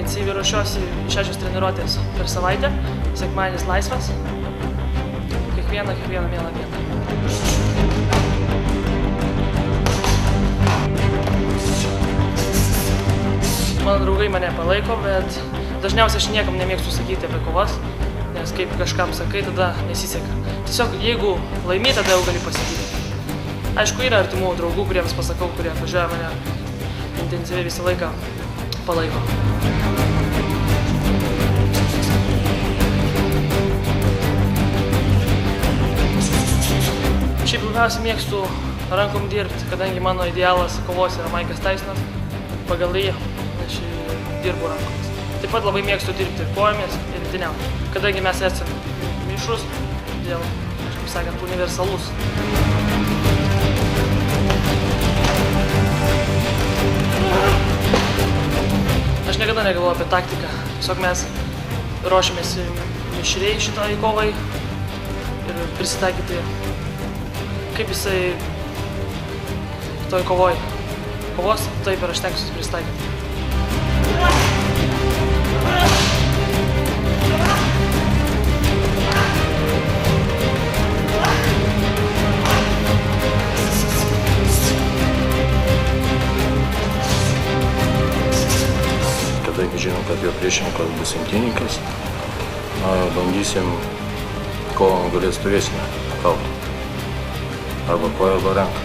intensyviai ruošiuosi 6 treniruotės per savaitę, sekmadienis laisvas, kiekvieną mielą dieną. Mano draugai mane palaiko, bet dažniausiai aš niekam nemėgstu sakyti apie kovas, nes kaip kažkam sakai, tada nesiseka. Tiesiog jeigu laimi, tada jau gali pasakyti. Aišku, yra artimų draugų, kuriems pasakau, kurie atvažiuoja mane intensyviai visą laiką palaiko. Šiaip labiausiai mėgstu rankom dirbti, kadangi mano idealas kovos yra Maikas Taisonas. Pagal jį aš dirbu rankomis. Taip pat labai mėgstu dirbti ir kojomis, ir lenktyniauti, kadangi mes esame mišrus, dėl, kaip sakant, universalus. Aš niekada negalvoju apie taktiką, tiesiog mes ruošiamės mišriai šitai kovai ir prisitaikyti, kaip jisai toj kovoj kovos, taip ir aš tenksiuosi prisitaikyti. Kadangi žinom, kad jo priešininkas bus imtynininkas, bandysim kovą nugalėt stovėsime kauti. Arba koja, arba ranka.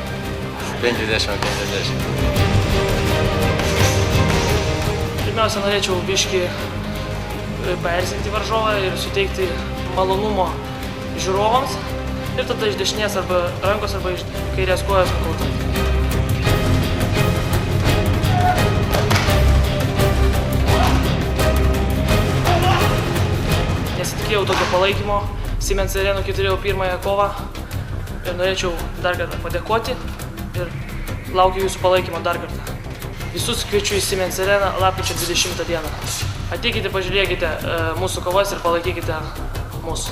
50-50. Pirmiausia, norėčiau biškį paerzinti varžovą ir suteikti malonumo žiūrovams ir tada iš dešinės arba rankos arba iš kairės kojos nukauti. Nesitikėjau tokio palaikymo Siemens Arenoj, kai turėjau pirmąją kovą ir norėčiau dar kartą padėkoti ir laukiu jūsų palaikymo dar kartą. Visus kviečiu į Siemens Areną lapkričio 20 dieną. Ateikite, pažiūrėkite mūsų kovas ir palaikykite mūsų.